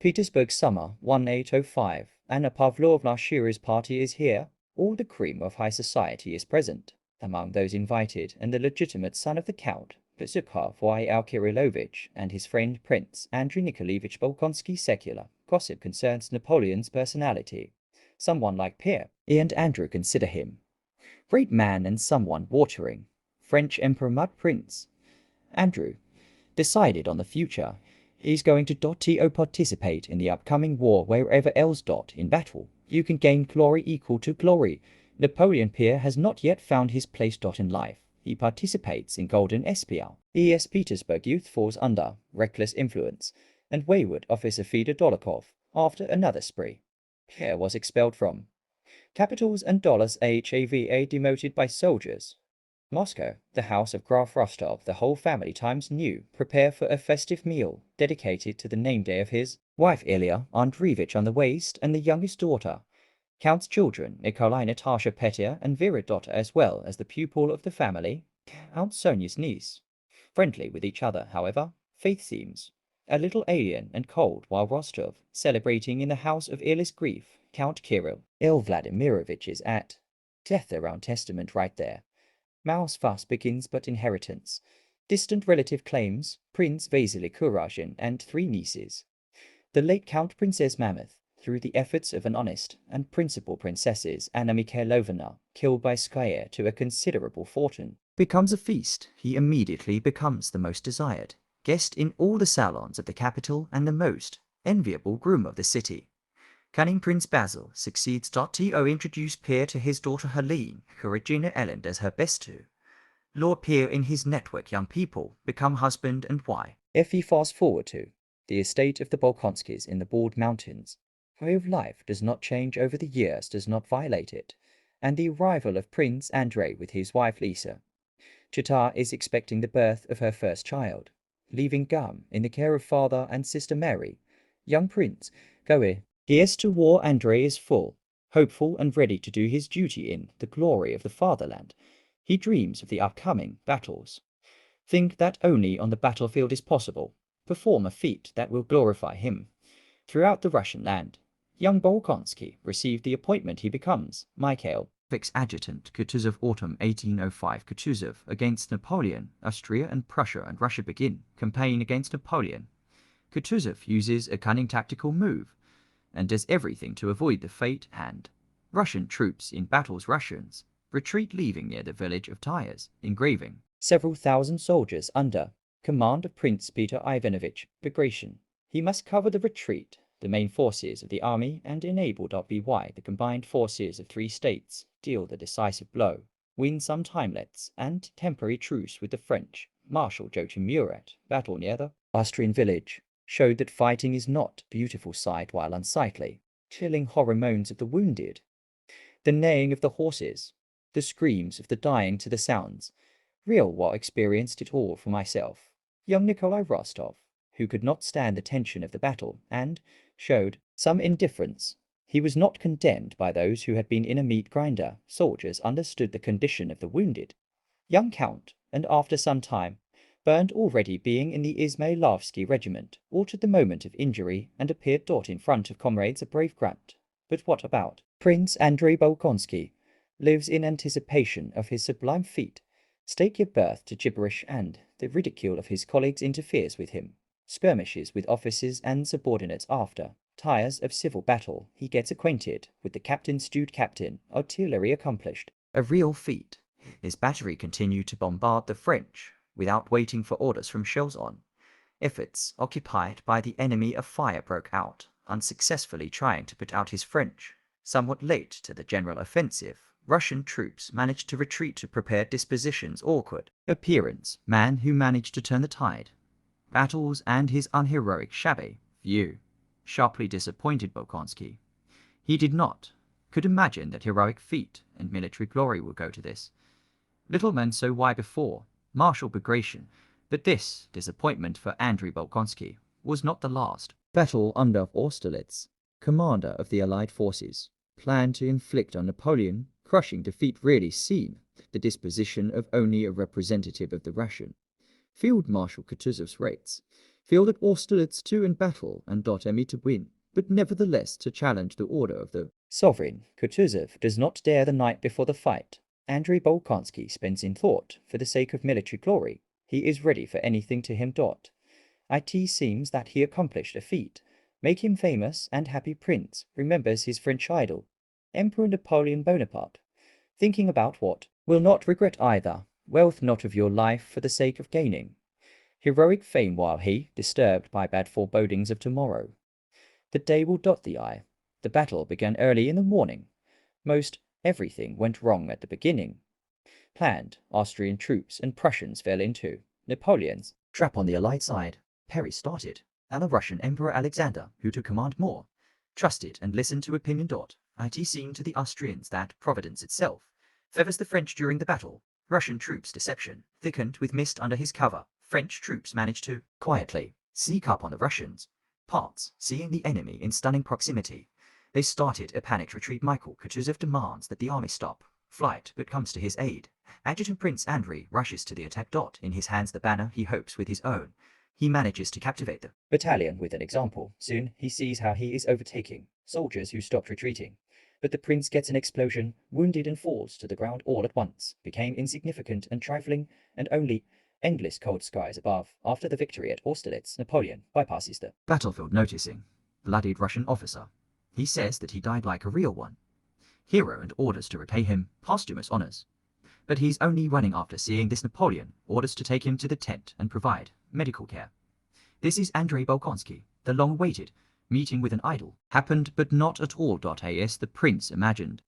Petersburg summer 1805. Anna Pavlovna Shira's party is here. All the cream of high society is present. Among those invited, and the legitimate son of the Count, Bezukhov Y.L. Kirillovich, and his friend Prince Andrei Nikolaevich Bolkonsky secular. Gossip concerns Napoleon's personality. Someone like Pierre and Andrew consider him great man and someone watering. French Emperor Mud Prince Andrew decided on the future. He's going to participate in the upcoming war wherever else in battle. You can gain glory equal to glory. Napoleon Pierre has not yet found his place in life. He participates in Golden Espial. E.S. Petersburg youth falls under reckless influence, and wayward officer Fedor Dolokhov, after another spree. Pierre was expelled from capitals and $HAVA demoted by soldiers. Moscow, the house of Graf Rostov, the whole family Times New, prepare for a festive meal dedicated to the name day of his wife Ilya Andreevich on the waist and the youngest daughter. Count's children, Nikolai, Natasha, Petya, and Vera daughter, as well as the pupil of the family, Aunt Sonia's niece. Friendly with each other, however, Faith seems a little alien and cold while Rostov, celebrating in the house of Ilya's grief, Count Kirill Vladimirovich is at death around testament right there. Mao's fuss begins but inheritance. Distant relative claims Prince Vasily Kuragin and 3 nieces. The late Count Princess Mammoth, through the efforts of an honest and principal princesses Anna Mikhailovna, killed by Skyer to a considerable fortune, becomes a feast. He immediately becomes the most desired guest in all the salons of the capital and the most enviable groom of the city. Cunning Prince Basil succeeds. To introduce Pierre to his daughter Helene, who Regina Elland as her best to. Lord Pierre in his network young people become husband and wife. If he fast forward to the estate of the Bolkonskys in the Bald Mountains, way of life does not change over the years, does not violate it, and the arrival of Prince Andrei with his wife Lisa. Chita is expecting the birth of her first child, leaving Gum in the care of father and sister Mary. Young Prince Goe. Yes, to war Andrei is full, hopeful and ready to do his duty in the glory of the fatherland. He dreams of the upcoming battles. Think that only on the battlefield is possible. Perform a feat that will glorify him. Throughout the Russian land, young Bolkonsky received the appointment. He becomes Mikhail adjutant Kutuzov autumn 1805. Kutuzov against Napoleon. Austria and Prussia and Russia begin campaign against Napoleon. Kutuzov uses a cunning tactical move and does everything to avoid the fate and Russian troops in battles. Russians retreat, leaving near the village of Tyres. Engraving several thousand soldiers under command of Prince Peter Ivanovich Bagration. He must cover the retreat, the main forces of the army, and enable .by the combined forces of 3 states deal the decisive blow, win some timelets and temporary truce with the French. Marshal Joachim Murat battle near the Austrian village showed that fighting is not a beautiful sight while unsightly. Chilling horror moans of the wounded, the neighing of the horses, the screams of the dying to the sounds. Real war experienced it all for myself. Young Nikolai Rostov, who could not stand the tension of the battle and showed some indifference. He was not condemned by those who had been in a meat grinder. Soldiers understood the condition of the wounded. Young Count, and after some time, burned already being in the Izmailovsky regiment, altered the moment of injury and appeared in front of comrades a brave grunt. But what about Prince Andrei Bolkonsky? Lives in anticipation of his sublime feat. Stake your birth to gibberish, and the ridicule of his colleagues interferes with him. Skirmishes with officers and subordinates after. Tires of civil battle, he gets acquainted with the captain's stewed captain. Artillery accomplished. A real feat. His battery continued to bombard the French without waiting for orders from shells on. Efforts occupied by the enemy, a fire broke out, unsuccessfully trying to put out his French. Somewhat late to the general offensive, Russian troops managed to retreat to prepare dispositions. Awkward appearance, man who managed to turn the tide. Battles and his unheroic shabby view sharply disappointed Bolkonsky. He could imagine that heroic feat and military glory would go to this. Little men so why before Marshal Bagration, but this disappointment for Andrei Bolkonsky was not the last. Battle under Austerlitz, commander of the Allied forces, planned to inflict on Napoleon crushing defeat. Really seen the disposition of only a representative of the Russian. Field Marshal Kutuzov's rates. fielded Austerlitz II in battle and .me to win, but nevertheless to challenge the order of the sovereign. Kutuzov does not dare the night before the fight. Andrei Bolkonsky spends in thought for the sake of military glory. He is ready for anything to him. It seems that he accomplished a feat. Make him famous, and happy prince remembers his French idol, Emperor Napoleon Bonaparte, thinking about what will not regret either, wealth not of your life for the sake of gaining heroic fame, while he, disturbed by bad forebodings of tomorrow. The day will dot the I. The battle began early in the morning. Most everything went wrong at the beginning. Planned Austrian troops and Prussians fell into Napoleon's trap on the Allied side. Perry started, and the Russian Emperor Alexander, who took command more, trusted and listened to opinion. It seemed to the Austrians that Providence itself favors the French during the battle. Russian troops' deception thickened with mist under his cover. French troops managed to quietly sneak up on the Russians' parts. Seeing the enemy in stunning proximity, they started a panicked retreat. Michael Kutuzov demands that the army stop flight, but comes to his aid. Adjutant Prince Andrei rushes to the attack. In his hands the banner he hopes with his own. He manages to captivate the battalion with an example. Soon he sees how he is overtaking soldiers who stopped retreating. But the prince gets an explosion, wounded, and falls to the ground all at once, became insignificant and trifling, and only endless cold skies above. After the victory at Austerlitz, Napoleon bypasses the battlefield, noticing bloodied Russian officer. He says that he died like a real one, hero, and orders to repay him posthumous honors. But he's only running after seeing this. Napoleon orders to take him to the tent and provide medical care. This is Andrei Bolkonsky. The long-awaited meeting with an idol happened, but not at all as the prince imagined.